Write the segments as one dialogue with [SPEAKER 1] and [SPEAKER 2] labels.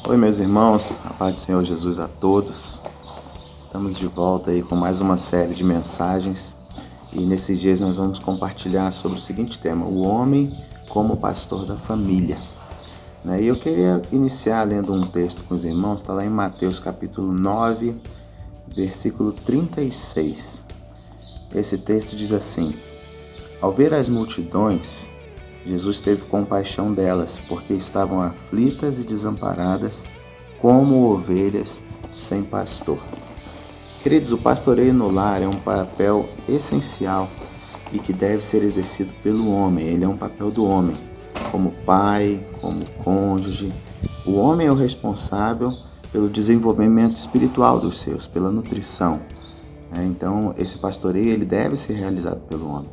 [SPEAKER 1] Oi, meus irmãos, a paz do Senhor Jesus a todos. Estamos de volta aí com mais uma série de mensagens e nesses dias nós vamos compartilhar sobre o seguinte tema: o homem como pastor da família. E eu queria iniciar lendo um texto com os irmãos, está lá em Mateus capítulo 9, versículo 36. Esse texto diz assim: ao ver as multidões, Jesus teve compaixão delas, porque estavam aflitas e desamparadas, como ovelhas sem pastor. Queridos, o pastoreio no lar é um papel essencial e que deve ser exercido pelo homem. Ele é um papel do homem, como pai, como cônjuge. O homem é o responsável pelo desenvolvimento espiritual dos seus, pela nutrição. Então, esse pastoreio ele deve ser realizado pelo homem.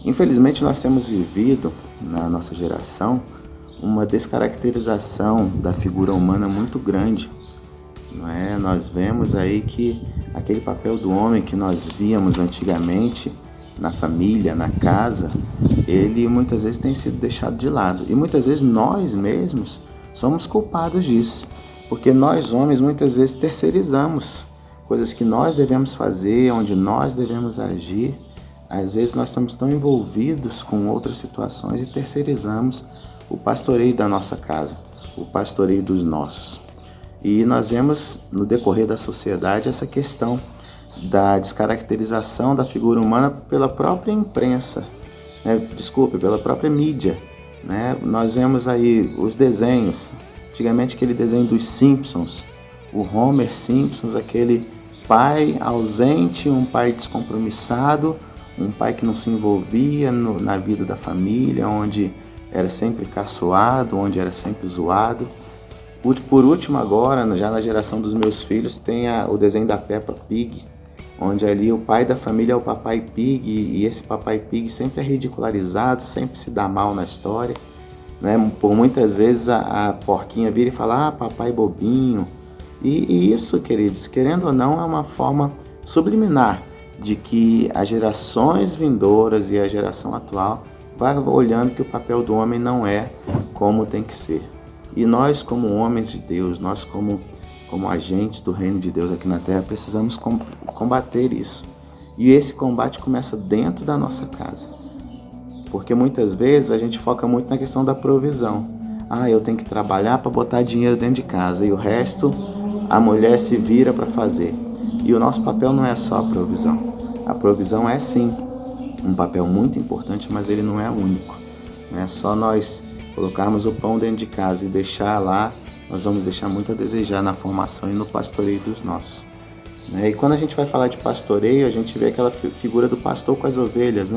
[SPEAKER 1] Infelizmente, nós temos vivido, na nossa geração, uma descaracterização da figura humana muito grande. Nós vemos aí que aquele papel do homem que nós víamos antigamente na família, na casa, ele muitas vezes tem sido deixado de lado. E muitas vezes nós mesmos somos culpados disso, porque nós homens muitas vezes terceirizamos coisas que nós devemos fazer, onde nós devemos agir. Às vezes nós estamos tão envolvidos com outras situações e terceirizamos o pastoreio da nossa casa, o pastoreio dos nossos. E nós vemos no decorrer da sociedade essa questão da descaracterização da figura humana pela própria imprensa, pela própria mídia. Nós vemos aí os desenhos, antigamente aquele desenho dos Simpsons, o Homer Simpson, aquele pai ausente, um pai descompromissado, um pai que não se envolvia na vida da família, onde era sempre caçoado, onde era sempre zoado. Por último agora, já na geração dos meus filhos, tem o desenho da Peppa Pig, onde ali o pai da família é o Papai Pig, e esse Papai Pig sempre é ridicularizado, sempre se dá mal na história. Por muitas vezes a porquinha vira e fala, papai bobinho. E isso, queridos, querendo ou não, é uma forma subliminar de que as gerações vindouras e a geração atual vai olhando que o papel do homem não é como tem que ser. E nós, como homens de Deus, nós como agentes do reino de Deus aqui na Terra, precisamos combater isso. E esse combate começa dentro da nossa casa. Porque muitas vezes a gente foca muito na questão da provisão. Eu tenho que trabalhar para botar dinheiro dentro de casa e o resto a mulher se vira para fazer. E o nosso papel não é só a provisão. A provisão é sim um papel muito importante, mas ele não é único. Não é só nós colocarmos o pão dentro de casa e deixar lá, nós vamos deixar muito a desejar na formação e no pastoreio dos nossos. E quando a gente vai falar de pastoreio, a gente vê aquela figura do pastor com as ovelhas,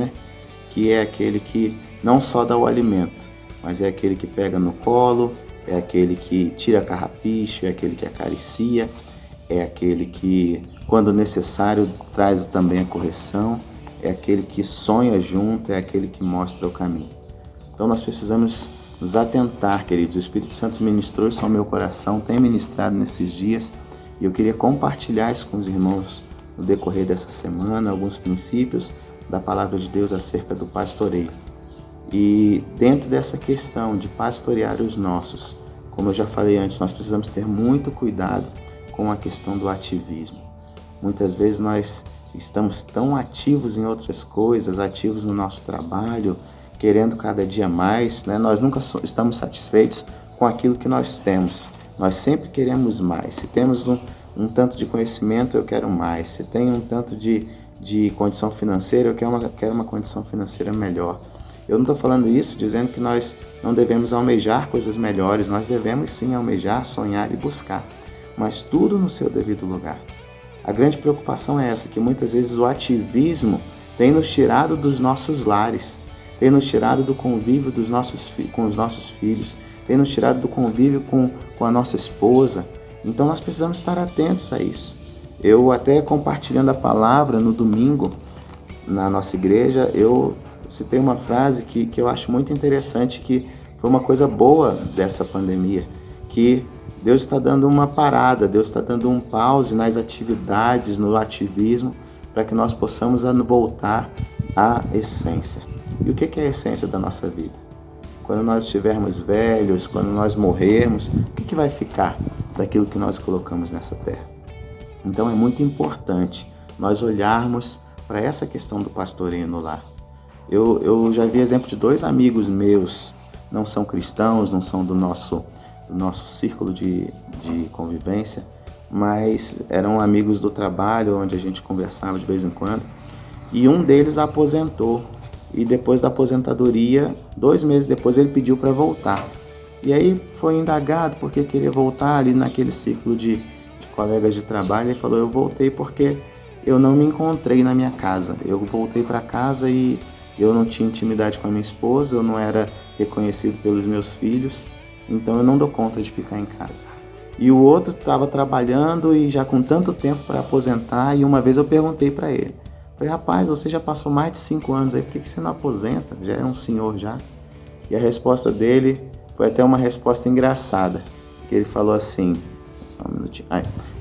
[SPEAKER 1] que é aquele que não só dá o alimento, mas é aquele que pega no colo, é aquele que tira carrapicho, é aquele que acaricia, é aquele que, quando necessário, traz também a correção, é aquele que sonha junto, é aquele que mostra o caminho. Então nós precisamos nos atentar, queridos. O Espírito Santo ministrou isso ao meu coração, tem ministrado nesses dias, e eu queria compartilhar isso com os irmãos no decorrer dessa semana, alguns princípios da palavra de Deus acerca do pastoreio. E dentro dessa questão de pastorear os nossos, como eu já falei antes, nós precisamos ter muito cuidado com a questão do ativismo. Muitas vezes nós estamos tão ativos em outras coisas, ativos no nosso trabalho, querendo cada dia mais, Nós nunca estamos satisfeitos com aquilo que nós temos. Nós sempre queremos mais. Se temos um tanto de conhecimento, eu quero mais. Se tenho um tanto de condição financeira, eu quero uma condição financeira melhor. Eu não estou falando isso dizendo que nós não devemos almejar coisas melhores. Nós devemos sim almejar, sonhar e buscar, mas tudo no seu devido lugar. A grande preocupação é essa, que muitas vezes o ativismo tem nos tirado dos nossos lares, tem nos tirado do convívio com os nossos filhos, tem nos tirado do convívio com a nossa esposa. Então nós precisamos estar atentos a isso. Eu até compartilhando a palavra no domingo na nossa igreja, eu citei uma frase que eu acho muito interessante, que foi uma coisa boa dessa pandemia, que Deus está dando uma parada, Deus está dando um pause nas atividades, no ativismo, para que nós possamos voltar à essência. E o que é a essência da nossa vida? quando nós estivermos velhos, quando nós morrermos, o que vai ficar daquilo que nós colocamos nessa terra? Então é muito importante nós olharmos para essa questão do pastoreio no lar. Eu já vi exemplo de 2 amigos meus, não são cristãos, não são do nosso círculo de convivência, mas eram amigos do trabalho, onde a gente conversava de vez em quando, e um deles aposentou, e depois da aposentadoria, 2 meses depois, ele pediu para voltar. E aí foi indagado porque queria voltar ali naquele círculo de colegas de trabalho. Ele falou: eu voltei porque eu não me encontrei na minha casa. Eu voltei para casa e eu não tinha intimidade com a minha esposa, eu não era reconhecido pelos meus filhos, então eu não dou conta de ficar em casa. E o outro estava trabalhando e já com tanto tempo para aposentar, e uma vez eu perguntei para ele, falei: rapaz, você já passou mais de 5 anos aí, por que você não aposenta? Já é um senhor já. E a resposta dele foi até uma resposta engraçada, que ele falou assim, só um minutinho,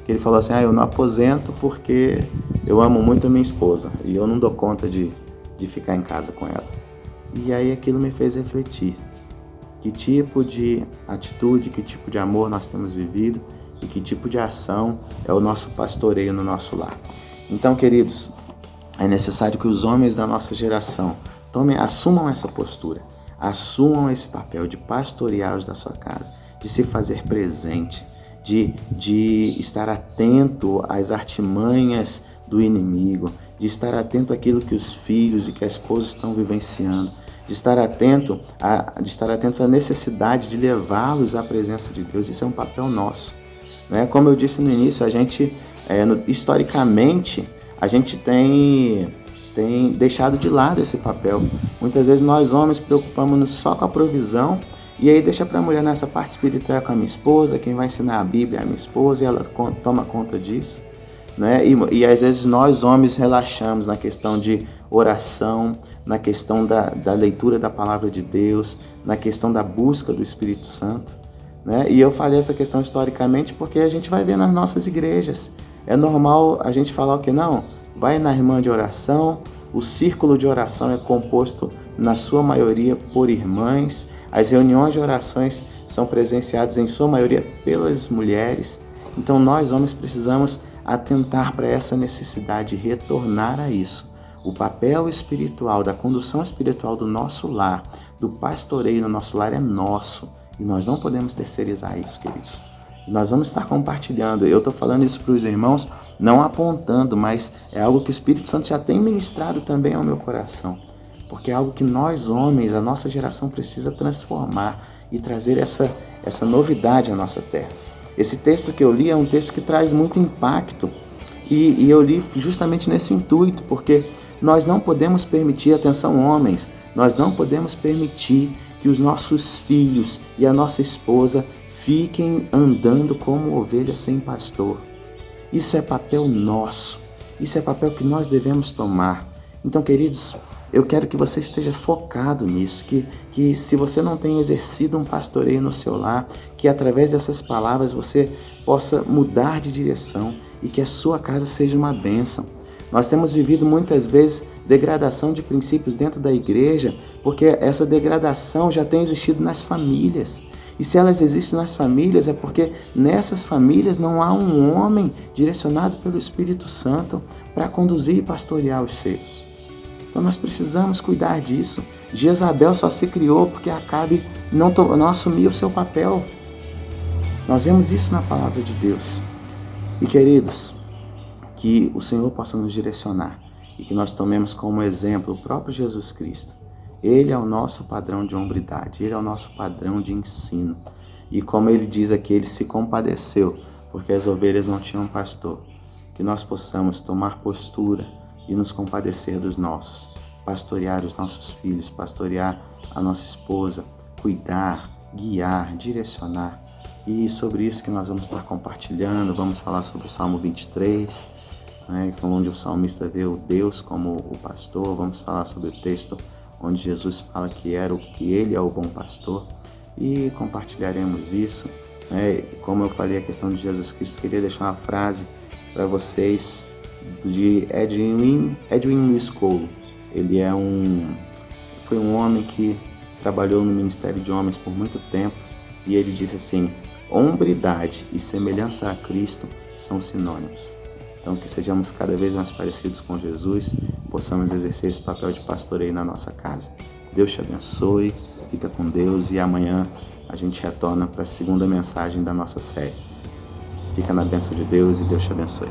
[SPEAKER 1] que ele falou assim: eu não aposento porque eu amo muito a minha esposa e eu não dou conta de ficar em casa com ela. E aí aquilo me fez refletir, que tipo de atitude, que tipo de amor nós temos vivido e que tipo de ação é o nosso pastoreio no nosso lar. Então, queridos, é necessário que os homens da nossa geração assumam essa postura, assumam esse papel de pastorear os da sua casa, de se fazer presente, de estar atento às artimanhas do inimigo, de estar atento àquilo que os filhos e que a esposa estão vivenciando, de estar atentos à necessidade de levá-los à presença de Deus. Isso é um papel nosso, né? Como eu disse no início, a gente, historicamente, a gente tem deixado de lado esse papel. Muitas vezes nós homens preocupamos-nos só com a provisão, e aí deixa para a mulher: nessa parte espiritual com a minha esposa, quem vai ensinar a Bíblia é a minha esposa, e ela toma conta disso, né? E às vezes nós homens relaxamos na questão de oração, na questão da leitura da palavra de Deus, na questão da busca do Espírito Santo, né? E eu falei essa questão historicamente porque a gente vai ver nas nossas igrejas. É normal a gente falar o que? Não, vai na irmã de oração, o círculo de oração é composto na sua maioria por irmãs, as reuniões de orações são presenciadas em sua maioria pelas mulheres. Então nós homens precisamos atentar para essa necessidade de retornar a isso. O papel espiritual, da condução espiritual do nosso lar, do pastoreio no nosso lar é nosso, e nós não podemos terceirizar isso, queridos. Nós vamos estar compartilhando, eu estou falando isso para os irmãos, não apontando, mas é algo que o Espírito Santo já tem ministrado também ao meu coração, porque é algo que nós homens, a nossa geração, precisa transformar e trazer essa novidade à nossa terra. Esse texto que eu li é um texto que traz muito impacto, e eu li justamente nesse intuito, porque nós não podemos permitir, atenção homens, nós não podemos permitir que os nossos filhos e a nossa esposa fiquem andando como ovelhas sem pastor. Isso é papel nosso, isso é papel que nós devemos tomar. Então, queridos, eu quero que você esteja focado nisso, que se você não tem exercido um pastoreio no seu lar, que através dessas palavras você possa mudar de direção e que a sua casa seja uma bênção. Nós temos vivido muitas vezes degradação de princípios dentro da igreja, porque essa degradação já tem existido nas famílias. E se elas existem nas famílias, é porque nessas famílias não há um homem direcionado pelo Espírito Santo para conduzir e pastorear os seus. Então nós precisamos cuidar disso. Jezabel só se criou porque Acabe não assumiu o seu papel. Nós vemos isso na palavra de Deus. E queridos, que o Senhor possa nos direcionar e que nós tomemos como exemplo o próprio Jesus Cristo. Ele é o nosso padrão de hombridade, Ele é o nosso padrão de ensino. E como Ele diz aqui, Ele se compadeceu, porque as ovelhas não tinham pastor. Que nós possamos tomar postura e nos compadecer dos nossos, pastorear os nossos filhos, pastorear a nossa esposa, cuidar, guiar, direcionar. E sobre isso que nós vamos estar compartilhando, vamos falar sobre o Salmo 23, onde o salmista vê o Deus como o pastor. Vamos falar sobre o texto onde Jesus fala que Ele é o bom pastor, e compartilharemos isso. Como eu falei, a questão de Jesus Cristo, queria deixar uma frase para vocês de Edwin Wiscolo. Ele foi um homem que trabalhou no ministério de homens por muito tempo e ele disse assim: hombridade e semelhança a Cristo são sinônimos. Então, que sejamos cada vez mais parecidos com Jesus, possamos exercer esse papel de pastoreio na nossa casa. Deus te abençoe, fica com Deus e amanhã a gente retorna para a segunda mensagem da nossa série. Fica na bênção de Deus e Deus te abençoe.